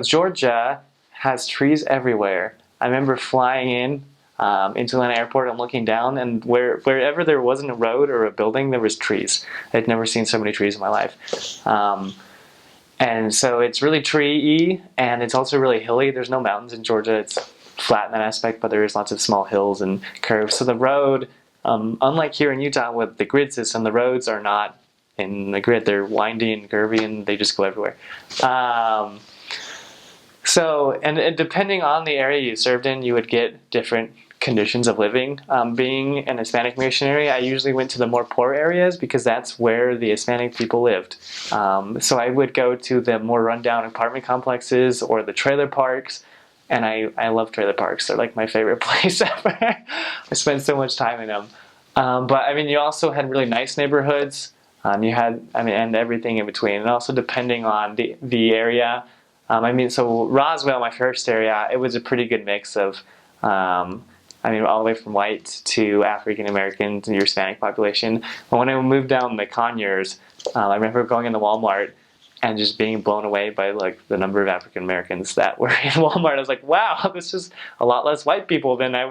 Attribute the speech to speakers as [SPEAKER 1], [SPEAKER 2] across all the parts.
[SPEAKER 1] Georgia has trees everywhere. I remember flying in into an airport and looking down, and wherever there wasn't a road or a building, there was trees. I'd never seen so many trees in my life. And so it's really tree-y, and it's also really hilly. There's no mountains in Georgia. It's flat in that aspect, but there is lots of small hills and curves. So the road, unlike here in Utah with the grid system, the roads are not in the grid. They're windy and curvy, and they just go everywhere. And depending on the area you served in, you would get different conditions of living. Being an Hispanic missionary, I usually went to the more poor areas because that's where the Hispanic people lived. So I would go to the more rundown apartment complexes or the trailer parks, and I love trailer parks. They're like my favorite place ever. I spent so much time in them. But I mean, you also had really nice neighborhoods. You had, and everything in between, and also depending on the area. So Roswell, my first area, it was a pretty good mix of, all the way from white to African Americans and your Hispanic population. But when I moved down the Conyers, I remember going in the Walmart and just being blown away by like the number of African Americans that were in Walmart. I was like, wow, this is a lot less white people than I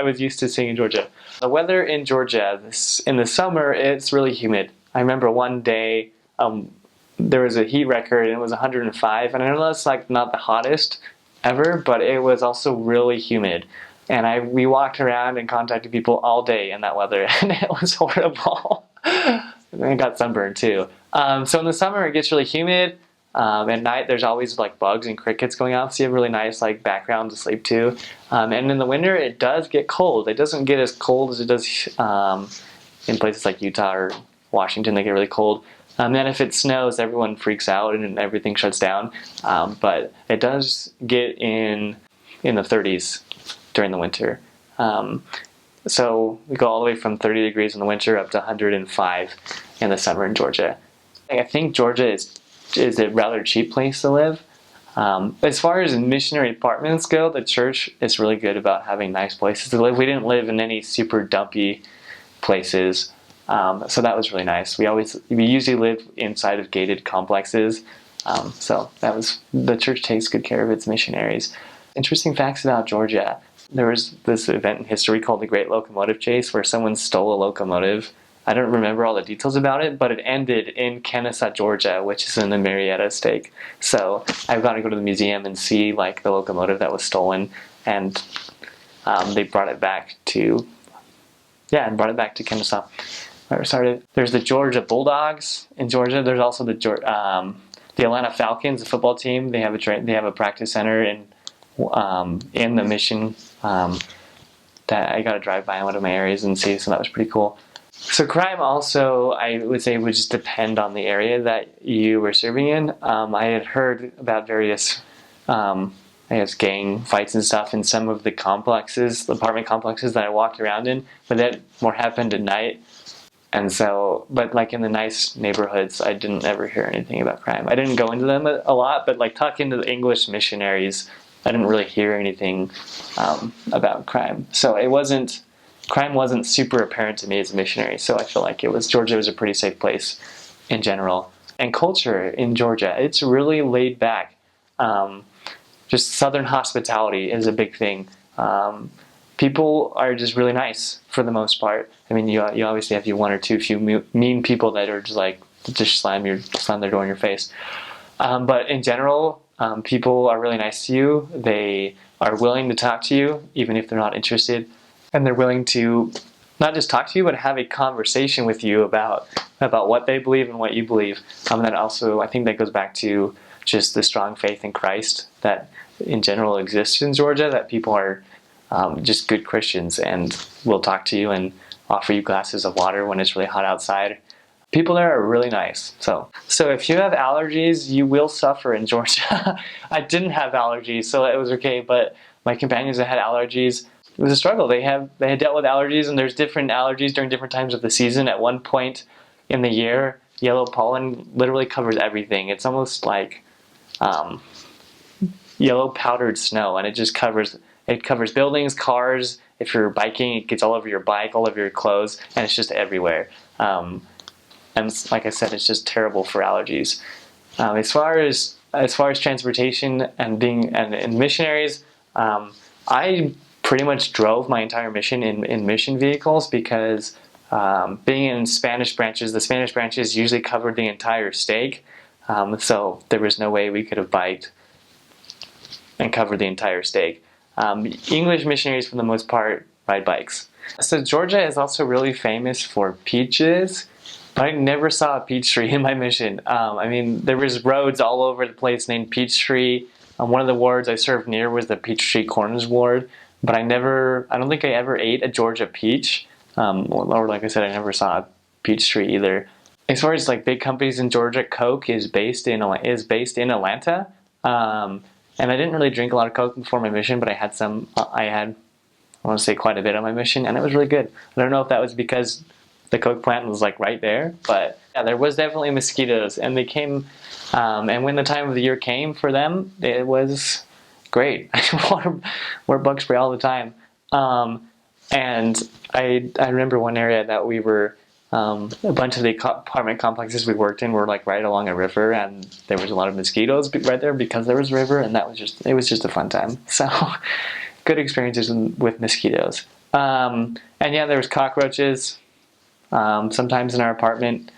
[SPEAKER 1] was used to seeing in Georgia. The weather in Georgia, in the summer, it's really humid. I remember one day, there was a heat record and it was 105, and I know that's like not the hottest ever, but it was also really humid. And we walked around and contacted people all day in that weather, and it was horrible. And I got sunburned too. So in the summer it gets really humid. At night there's always like bugs and crickets going off, so you have really nice like background to sleep to. And in the winter it does get cold. It doesn't get as cold as it does in places like Utah or Washington. They get really cold. Then if it snows, everyone freaks out and everything shuts down. But it does get in the 30s during the winter. So we go all the way from 30 degrees in the winter up to 105 in the summer in Georgia. I think Georgia is a rather cheap place to live. As far as missionary apartments go, the church is really good about having nice places to live. We didn't live in any super dumpy places. So that was really nice. We usually live inside of gated complexes. So the church takes good care of its missionaries. Interesting facts about Georgia. There was this event in history called the Great Locomotive Chase where someone stole a locomotive. I don't remember all the details about it, but it ended in Kennesaw, Georgia, which is in the Marietta State. So I've got to go to the museum and see like the locomotive that was stolen, and they brought it back to Kennesaw. Where it started. There's the Georgia Bulldogs in Georgia. There's also the Atlanta Falcons, the football team. They have a practice center in the mission that I got to drive by in one of my areas and see. So that was pretty cool. So crime also, I would say, would just depend on the area that you were serving in. I had heard about various, gang fights and stuff in some of the apartment complexes that I walked around in, but that more happened at night. And so, but like in the nice neighborhoods, I didn't ever hear anything about crime. I didn't go into them a lot, but like talking to the English missionaries, I didn't really hear anything about crime. So crime wasn't super apparent to me as a missionary. So I feel like Georgia was a pretty safe place in general. And culture in Georgia, it's really laid back. Just Southern hospitality is a big thing. People are just really nice for the most part. I mean, you obviously have one or two few mean people that are just slam their door in your face. But in general, people are really nice to you. They are willing to talk to you, even if they're not interested. And they're willing to not just talk to you, but have a conversation with you about what they believe and what you believe. That also, I think that goes back to just the strong faith in Christ that in general exists in Georgia, that people are just good Christians and will talk to you and offer you glasses of water when it's really hot outside. People there are really nice. So if you have allergies, you will suffer in Georgia. I didn't have allergies, so it was okay, but my companions that had allergies, it was a struggle. They had dealt with allergies, and there's different allergies during different times of the season. At one point in the year, yellow pollen literally covers everything. It's almost like yellow powdered snow, and it covers buildings, cars. If you're biking, it gets all over your bike, all over your clothes, and it's just everywhere. And like I said, it's just terrible for allergies. As far as as far as transportation and being and missionaries, I pretty much drove my entire mission in mission vehicles because being in Spanish branches, the Spanish branches usually covered the entire stake. So there was no way we could have biked and covered the entire stake. English missionaries, for the most part, ride bikes. So Georgia is also really famous for peaches. I never saw a peach tree in my mission. I mean, there was roads all over the place named Peachtree. One of the wards I served near was the Peachtree Corners ward, but I don't think I ever ate a Georgia peach. Or like I said, I never saw a peach tree either. As far as like big companies in Georgia, Coke is based in Atlanta. And I didn't really drink a lot of Coke before my mission, but I had some. I want to say quite a bit on my mission, and it was really good. I don't know if that was because the Coke plant was like right there, but yeah, there was definitely mosquitoes, and they came. And when the time of the year came for them, it was great. I wore bug spray all the time. And I remember one area that we were. A bunch of the apartment complexes we worked in were like right along a river, and there was a lot of mosquitoes right there because there was a river, and it was just a fun time. So good experiences with mosquitoes. And yeah, there was cockroaches sometimes in our apartment.